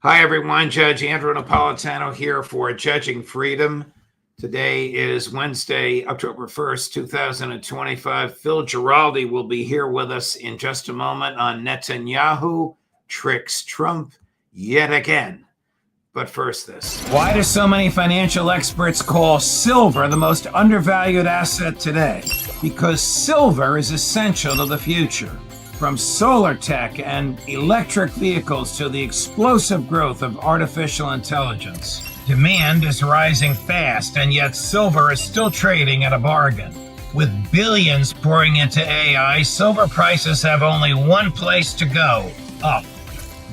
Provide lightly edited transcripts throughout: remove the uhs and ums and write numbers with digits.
Hi, everyone. Judge Andrew Napolitano here for Judging Freedom. Today is Wednesday, October 1st, 2025. Phil Giraldi will be here with us in just a moment on Netanyahu tricks Trump yet again. But first, this. Why do so many financial experts call silver the most undervalued asset today? Because silver is essential to the future. From solar tech and electric vehicles to the explosive growth of artificial intelligence, demand is rising fast, and yet silver is still trading at a bargain. With billions pouring into AI, silver prices have only one place to go: up.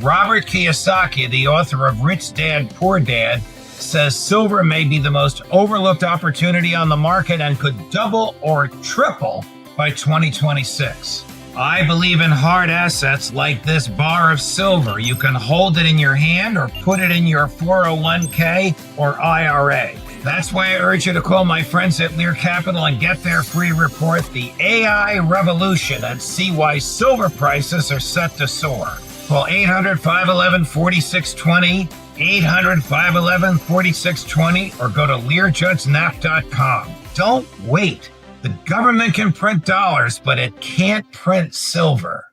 Robert Kiyosaki, the author of Rich Dad, Poor Dad, says silver may be the most overlooked opportunity on the market and could double or triple by 2026. I believe in hard assets like this bar of silver. You can hold it in your hand or put it in your 401k or IRA. That's why I urge you to call my friends at Lear Capital and get their free report, The AI Revolution, and see why silver prices are set to soar. Call 800-511-4620, 800-511-4620, or go to LearJudgeNap.com. Don't wait. The government can print dollars, but it can't print silver.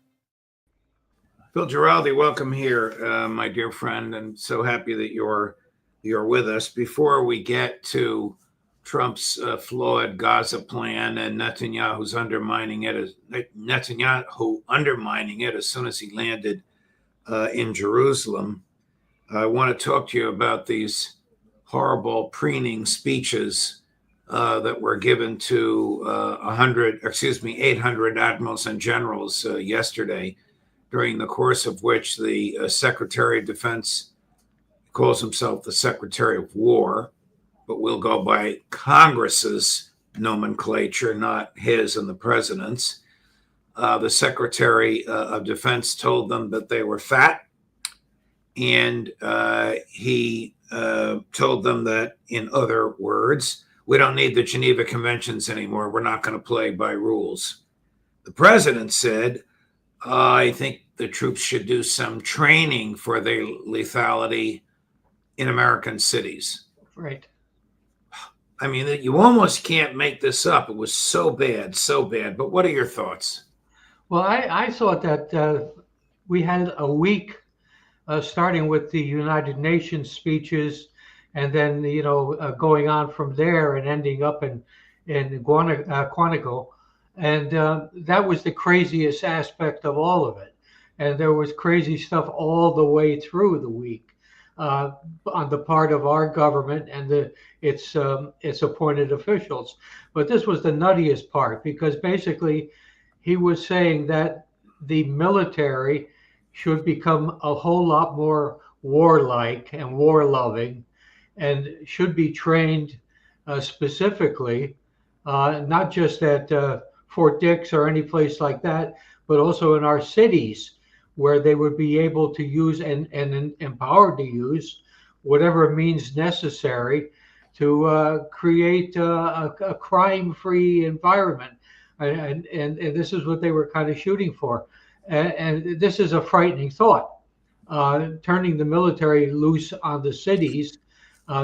Phil Giraldi, welcome here, my dear friend, and so happy that you're with us. Before we get to Trump's flawed Gaza plan and Netanyahu undermining it as soon as he landed in Jerusalem, I want to talk to you about these horrible preening speeches that were given to 800 admirals and generals yesterday, during the course of which the Secretary of Defense calls himself the Secretary of War, but will go by Congress's nomenclature, not his and the president's. The Secretary of Defense told them that they were fat, and he told them that, in other words, we don't need the Geneva Conventions anymore. We're not going to play by rules. The president said, I think the troops should do some training for the lethality in American cities. Right. I mean, you almost can't make this up. It was so bad, so bad. But what are your thoughts? Well, I thought that we had a week starting with the United Nations speeches, and then going on from there and ending up in Quantico, and that was the craziest aspect of all of it. And there was crazy stuff all the way through the week on the part of our government and its appointed officials. But this was the nuttiest part, because basically he was saying that the military should become a whole lot more warlike and war-loving, and should be trained specifically, not just at Fort Dix or any place like that, but also in our cities, where they would be able to use and empowered to use whatever means necessary to create a crime-free environment. And this is what they were kind of shooting for. And this is a frightening thought. Turning the military loose on the cities.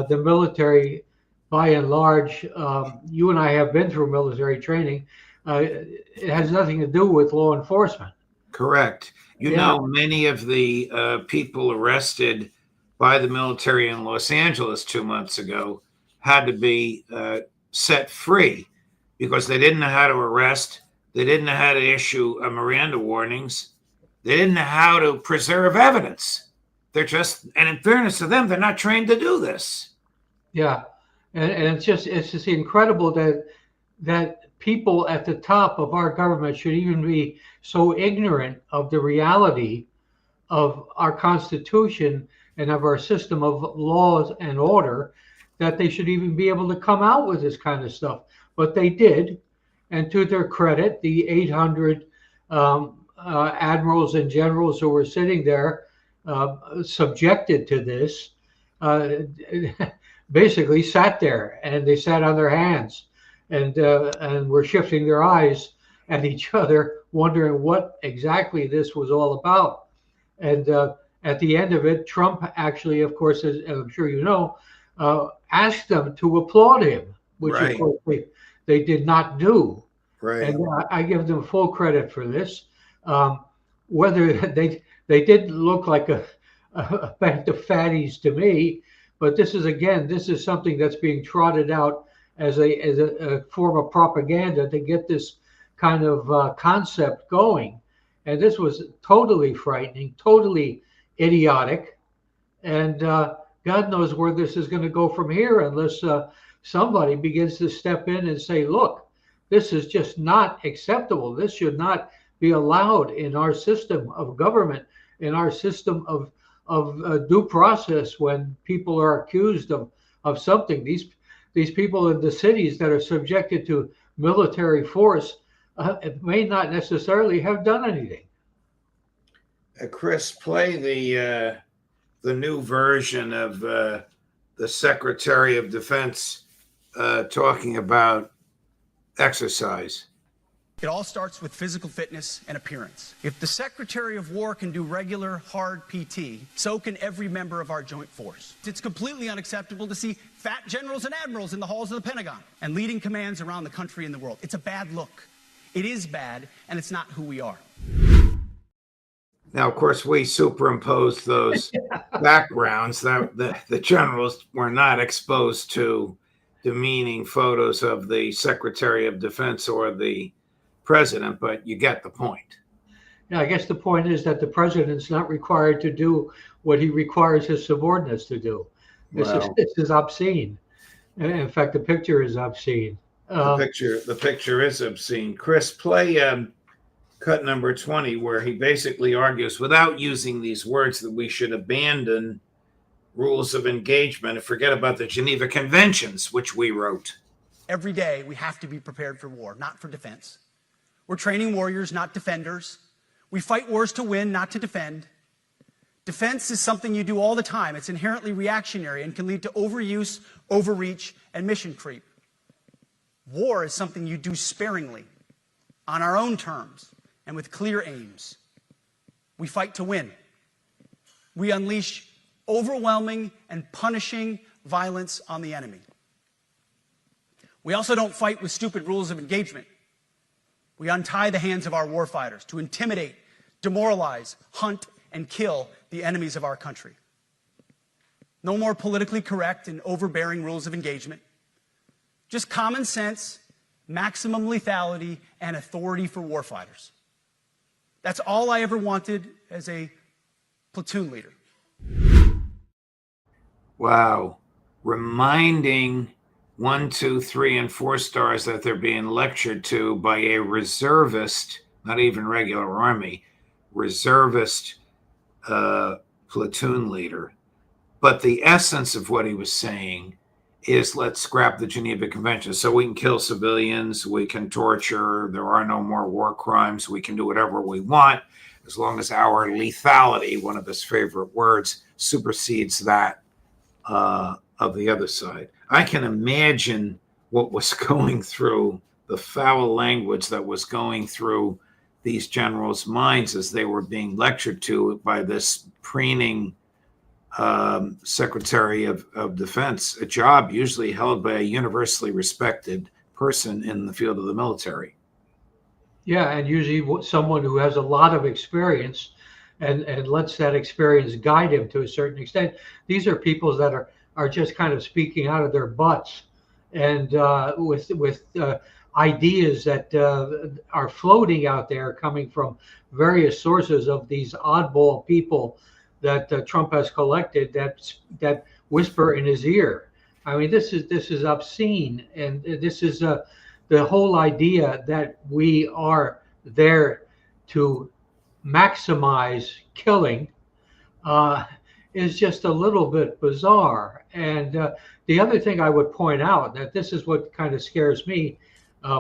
The military, by and large, you and I have been through military training. It has nothing to do with law enforcement. Correct. Many of the people arrested by the military in Los Angeles 2 months ago had to be set free because they didn't know how to arrest. They didn't know how to issue Miranda warnings. They didn't know how to preserve evidence. And in fairness to them, they're not trained to do this. Yeah, and it's just incredible that people at the top of our government should even be so ignorant of the reality of our Constitution and of our system of laws and order, that they should even be able to come out with this kind of stuff. But they did, and to their credit, the 800 admirals and generals who were sitting there subjected to this basically sat there, and they sat on their hands and were shifting their eyes at each other, wondering what exactly this was all about. And at the end of it, Trump actually, of course, as I'm sure you know, asked them to applaud him, which of Right. course they did not do. Right. And I give them full credit for this. Whether they did look like a band of fatties to me, but this is something that's being trotted out as a form of propaganda to get this kind of concept going. And this was totally frightening, totally idiotic, and God knows where this is going to go from here unless somebody begins to step in and say, look, this is just not acceptable. This should not be allowed in our system of government, in our system of due process when people are accused of something. These people in the cities that are subjected to military force may not necessarily have done anything. Chris, play the new version of the Secretary of Defense talking about exercise. It all starts with physical fitness and appearance. If the Secretary of War can do regular, hard PT, so can every member of our joint force. It's completely unacceptable to see fat generals and admirals in the halls of the Pentagon and leading commands around the country and the world. It's a bad look. It is bad, and it's not who we are. Now, of course, we superimposed those backgrounds that the generals were not exposed to demeaning photos of the Secretary of Defense or the president, but you get the point. Yeah, I guess the point is that the president's not required to do what he requires his subordinates to do. This is obscene. In fact, the picture is obscene. The picture is obscene. Chris, play cut number 20, where he basically argues, without using these words, that we should abandon rules of engagement and forget about the Geneva Conventions, which we wrote. Every day, we have to be prepared for war, not for defense. We're training warriors, not defenders. We fight wars to win, not to defend. Defense is something you do all the time. It's inherently reactionary and can lead to overuse, overreach, and mission creep. War is something you do sparingly, on our own terms, and with clear aims. We fight to win. We unleash overwhelming and punishing violence on the enemy. We also don't fight with stupid rules of engagement. We untie the hands of our warfighters to intimidate, demoralize, hunt, and kill the enemies of our country. No more politically correct and overbearing rules of engagement. Just common sense, maximum lethality, and authority for warfighters. That's all I ever wanted as a platoon leader. Wow. Reminding 1, 2, 3, and 4 stars that they're being lectured to by a reservist, not even regular army, reservist platoon leader. But the essence of what he was saying is, let's scrap the Geneva Convention so we can kill civilians, we can torture, there are no more war crimes, we can do whatever we want, as long as our lethality, one of his favorite words, supersedes that of the other side. I can imagine what was going through, the foul language that was going through these generals' minds as they were being lectured to by this preening Secretary of Defense, a job usually held by a universally respected person in the field of the military. Yeah, and usually someone who has a lot of experience and lets that experience guide him to a certain extent. These are people that are just kind of speaking out of their butts and with ideas that are floating out there coming from various sources of these oddball people that Trump has collected that whisper in his ear. I mean, this is obscene, and this is the whole idea that we are there to maximize killing is just a little bit bizarre. And the other thing I would point out, that this is what kind of scares me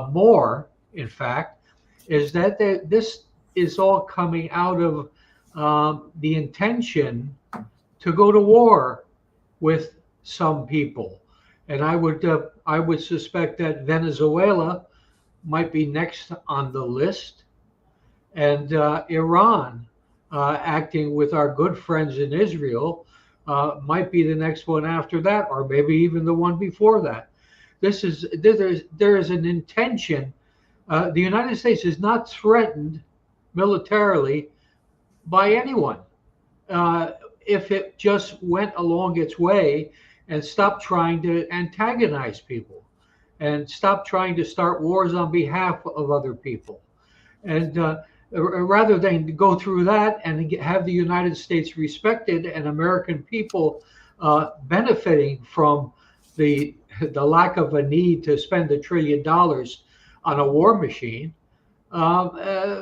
more, in fact, is that this is all coming out of the intention to go to war with some people. And I would suspect that Venezuela might be next on the list, and Iran acting with our good friends in Israel might be the next one after that, or maybe even the one before that. There is an intention. The United States is not threatened militarily by anyone. If it just went along its way and stopped trying to antagonize people and stop trying to start wars on behalf of other people. And rather than go through that and have the United States respected and American people benefiting from the lack of a need to spend $1 trillion on a war machine,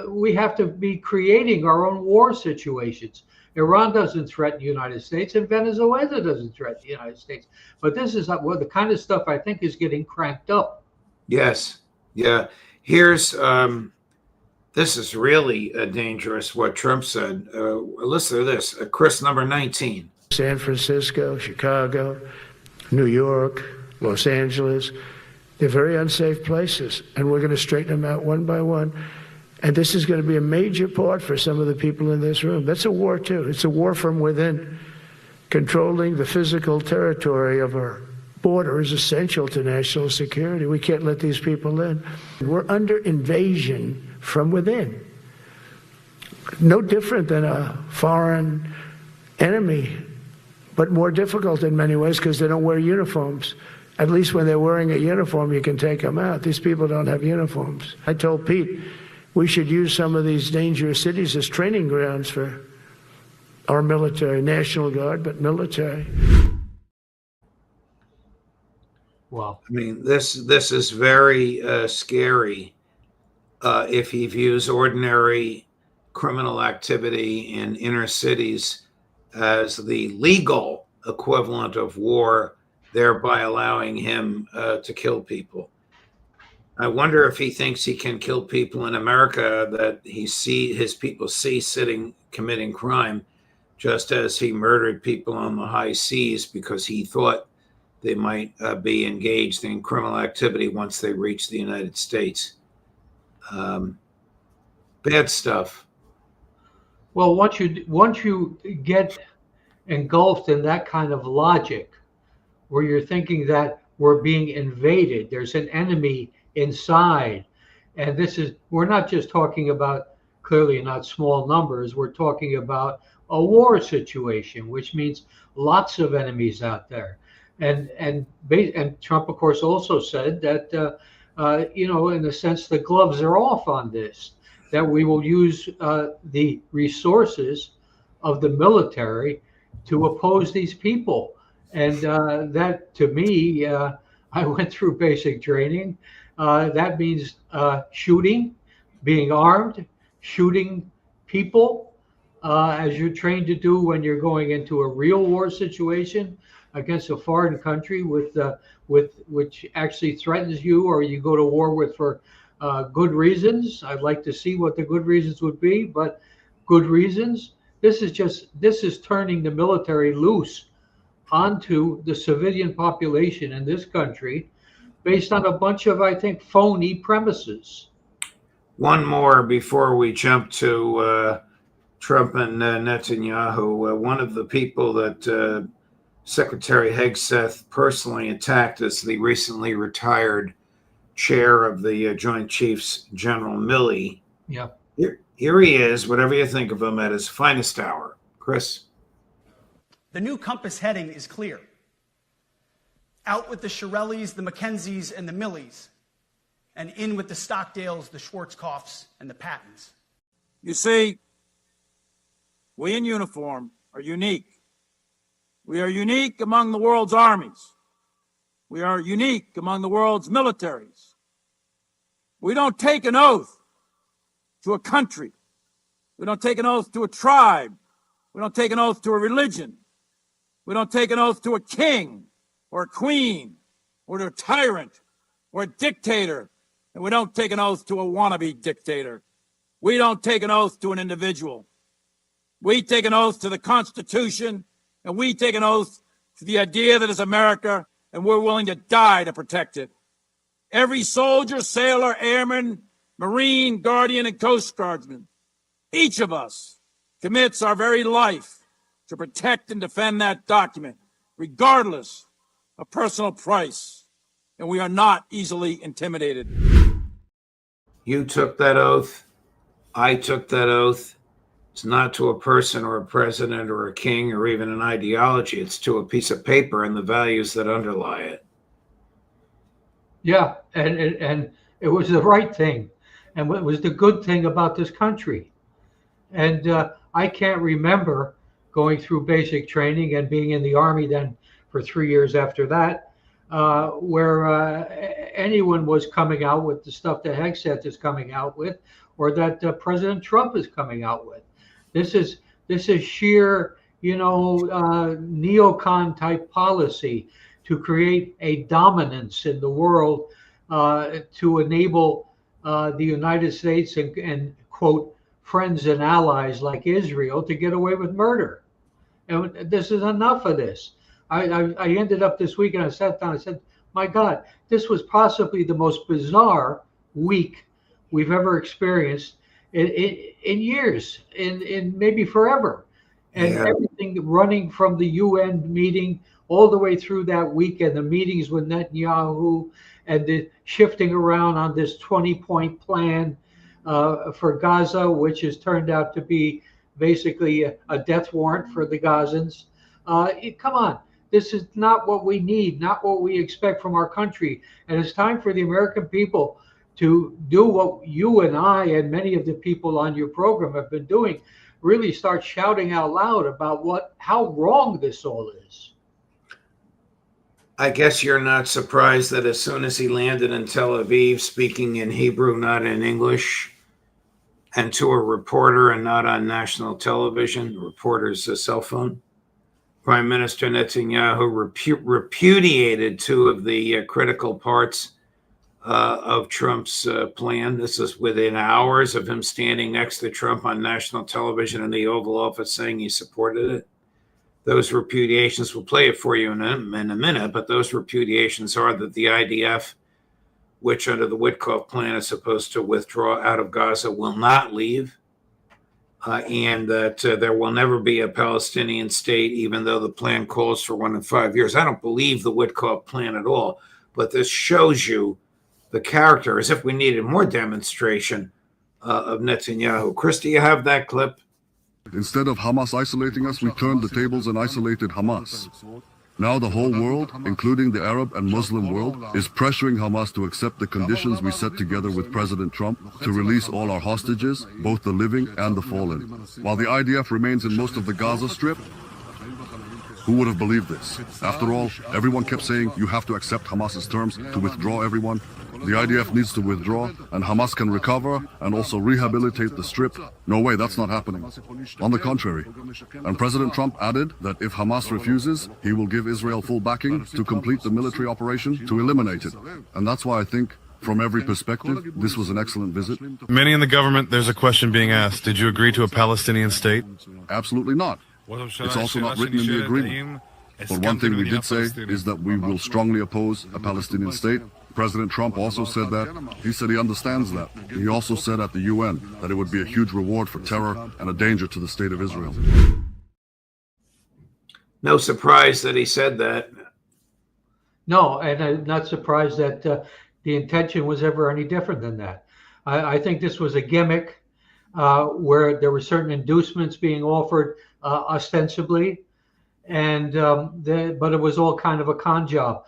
we have to be creating our own war situations. Iran doesn't threaten the United States, and Venezuela doesn't threaten the United States. But this is well, the kind of stuff I think is getting cranked up. Yes. Yeah. Here's this is really dangerous, what Trump said. Listen to this. Chris, number 19. San Francisco, Chicago, New York, Los Angeles. They're very unsafe places, and we're going to straighten them out one by one. And this is going to be a major part for some of the people in this room. That's a war, too. It's a war from within. Controlling the physical territory of our border is essential to national security. We can't let these people in. We're under invasion from within. No different than a foreign enemy, but more difficult in many ways because they don't wear uniforms. At least when they're wearing a uniform, you can take them out. These people don't have uniforms. I told Pete we should use some of these dangerous cities as training grounds for our military, National Guard, but military. Well, I mean, this is very scary if he views ordinary criminal activity in inner cities as the legal equivalent of war, thereby allowing him to kill people. I wonder if he thinks he can kill people in America that his people see sitting committing crime, just as he murdered people on the high seas because he thought they might be engaged in criminal activity once they reach the United States. Bad stuff. well, once you get engulfed in that kind of logic, where you're thinking that we're being invaded, there's an enemy inside, and we're not just talking about, clearly not small numbers, we're talking about a war situation, which means lots of enemies out there. And Trump, of course, also said that in a sense the gloves are off on this, that we will use the resources of the military to oppose these people. And that, to me, I went through basic training. That means shooting, being armed, shooting people, as you're trained to do when you're going into a real war situation against a foreign country which actually threatens you, or you go to war with for good reasons. I'd like to see what the good reasons would be, but good reasons. This is turning the military loose onto the civilian population in this country based on a bunch of, I think, phony premises. One more before we jump to Trump and Netanyahu. One of the people that Secretary Hegseth personally attacked is the recently retired chair of the Joint Chiefs, General Milley. Yeah. Here he is, whatever you think of him, at his finest hour. Chris? The new compass heading is clear. Out with the Shirellis, the McKenzies, and the Millies, and in with the Stockdales, the Schwarzkopfs, and the Pattons. You see, we in uniform are unique. We are unique among the world's armies. We are unique among the world's militaries. We don't take an oath to a country. We don't take an oath to a tribe. We don't take an oath to a religion. We don't take an oath to a king or a queen or to a tyrant or a dictator. And we don't take an oath to a wannabe dictator. We don't take an oath to an individual. We take an oath to the Constitution, and we take an oath to the idea that is America, and we're willing to die to protect it. Every soldier, sailor, airman, Marine, Guardian, and Coast Guardsman, each of us commits our very life to protect and defend that document, regardless of personal price, and we are not easily intimidated. You took that oath. I took that oath. It's not to a person or a president or a king or even an ideology. It's to a piece of paper and the values that underlie it. Yeah, and it was the right thing, and it was the good thing about this country. And I can't remember going through basic training and being in the Army then for 3 years after that, where anyone was coming out with the stuff that Hegseth is coming out with, or that President Trump is coming out with. This is sheer, neocon type policy to create a dominance in the world, to enable the United States and quote friends and allies like Israel to get away with murder. And this is enough of this. I ended up this week and I sat down. I said, "My God, this was possibly the most bizarre week we've ever experienced in years, in maybe forever." And Yeah. everything running from the UN meeting all the way through that week, and the meetings with Netanyahu, and the shifting around on this 20-point plan for Gaza, which has turned out to be basically a death warrant for the Gazans. Come on, this is not what we need, not what we expect from our country. And it's time for the American people to do what you and I and many of the people on your program have been doing, really start shouting out loud about how wrong this all is. I guess you're not surprised that as soon as he landed in Tel Aviv, speaking in Hebrew, not in English, and to a reporter and not on national television, the reporter's cell phone, Prime Minister Netanyahu repudiated two of the critical parts of Trump's plan. This is within hours of him standing next to Trump on national television in the Oval Office saying he supported it. Those repudiations, we'll play it for you in a minute, but those repudiations are that the IDF, which under the Witkoff plan is supposed to withdraw out of Gaza, will not leave, and that there will never be a Palestinian state, even though the plan calls for one in 5 years. I don't believe the Witkoff plan at all, but this shows you the character, as if we needed more demonstration of Netanyahu. Chris, do you have that clip? Instead of Hamas isolating us, we turned the tables and isolated Hamas. Now the whole world, including the Arab and Muslim world, is pressuring Hamas to accept the conditions we set together with President Trump to release all our hostages, both the living and the fallen. While the IDF remains in most of the Gaza Strip, who would have believed this? After all, everyone kept saying you have to accept Hamas's terms to withdraw everyone. The IDF needs to withdraw, and Hamas can recover and also rehabilitate the Strip. No way, that's not happening. On the contrary. And President Trump added that if Hamas refuses, he will give Israel full backing to complete the military operation to eliminate it. And that's why I think, from every perspective, this was an excellent visit. Many in the government, there's a question being asked. Did you agree to a Palestinian state? Absolutely not. It's also not written in the agreement. But one thing we did say is that we will strongly oppose a Palestinian state. President Trump also said that. He said he understands that. He also said at the UN that it would be a huge reward for terror and a danger to the state of Israel. No surprise that he said that. No, and I'm not surprised that the intention was ever any different than that. I think this was a gimmick where there were certain inducements being offered ostensibly, and but it was all kind of a con job.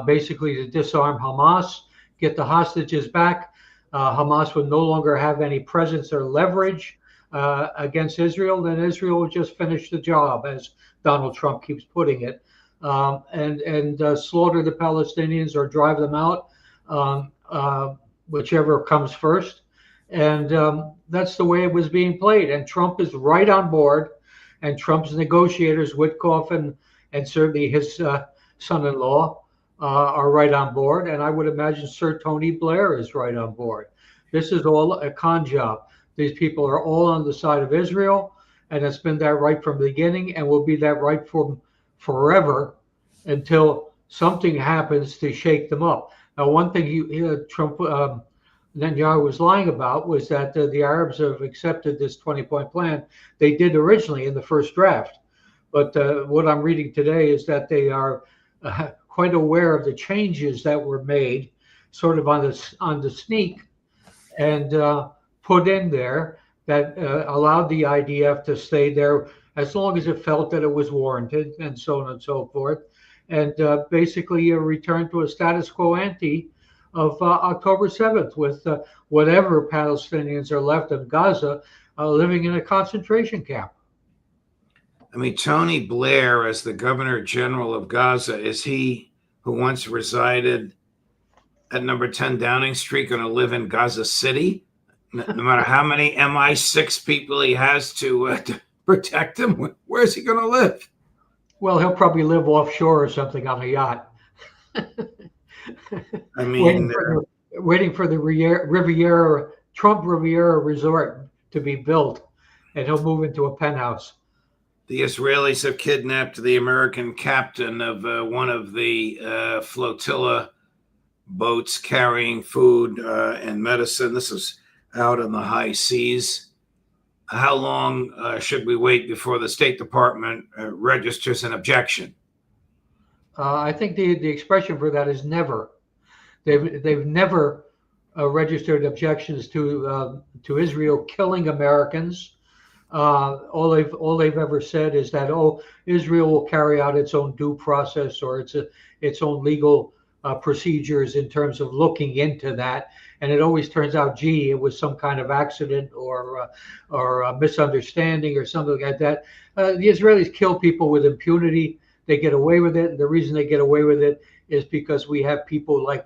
Basically to disarm Hamas, get the hostages back. Hamas would no longer have any presence or leverage against Israel. Then Israel would just finish the job, as Donald Trump keeps putting it, and slaughter the Palestinians or drive them out, whichever comes first. And that's the way it was being played. And Trump is right on board, and Trump's negotiators, Witkoff and certainly his son-in-law, are right on board, and I would imagine Sir Tony Blair is right on board. This is all a con job. These people are all on the side of Israel, and it's been that right from the beginning, and will be that right from forever until something happens to shake them up. Now, one thing Trump Netanyahu was lying about was that the Arabs have accepted this 20-point plan. They did originally in the first draft. But what I'm reading today is that they are quite aware of the changes that were made sort of on the sneak and put in there that allowed the IDF to stay there as long as it felt that it was warranted and so on and so forth. And basically a return to a status quo ante of October 7th with whatever Palestinians are left in Gaza living in a concentration camp. I mean, Tony Blair, as the Governor General of Gaza, is he who once resided at number 10 Downing Street going to live in Gaza City? No matter how many MI6 people he has to protect him, where's he going to live? Well, he'll probably live offshore or something on a yacht. I mean, waiting for the Riviera, Trump Riviera resort to be built, and he'll move into a penthouse. the Israelis have kidnapped the American captain of one of the flotilla boats carrying food and medicine. This is out in the high seas. How long should we wait before the State Department registers an objection? I think the expression for that is never. They've never registered objections to Israel killing Americans. All they've ever said is that, oh, Israel will carry out its own due process or its own legal procedures in terms of looking into that. And it always turns out, gee, it was some kind of accident or a misunderstanding or something like that. The Israelis kill people with impunity. They get away with it. And the reason they get away with it is because we have people like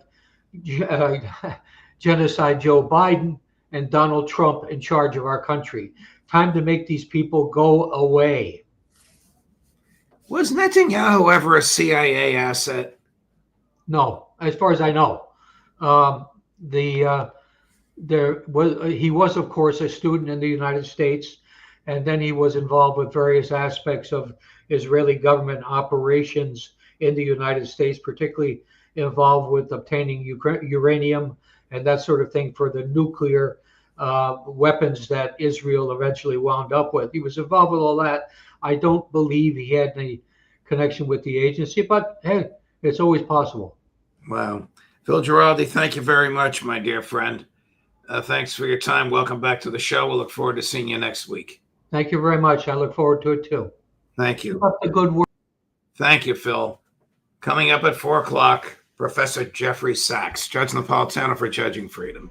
genocide Joe Biden and Donald Trump in charge of our country. Time to make these people go away. Was Netanyahu ever a CIA asset? No, as far as I know. He was, of course, a student in the United States, and then he was involved with various aspects of Israeli government operations in the United States, particularly involved with obtaining uranium and that sort of thing for the nuclear weapons that Israel eventually wound up with. He was involved with all that. I don't believe he had any connection with the agency, but hey, it's always possible. Wow. Phil Giraldi, thank you very much, my dear friend. Thanks for your time. Welcome back to the show. We'll look forward to seeing you next week. Thank you very much. I look forward to it too. Thank you. Keep up the good work. Thank you, Phil. Coming up at 4 o'clock, Professor Jeffrey Sachs, Judge Napolitano for Judging Freedom.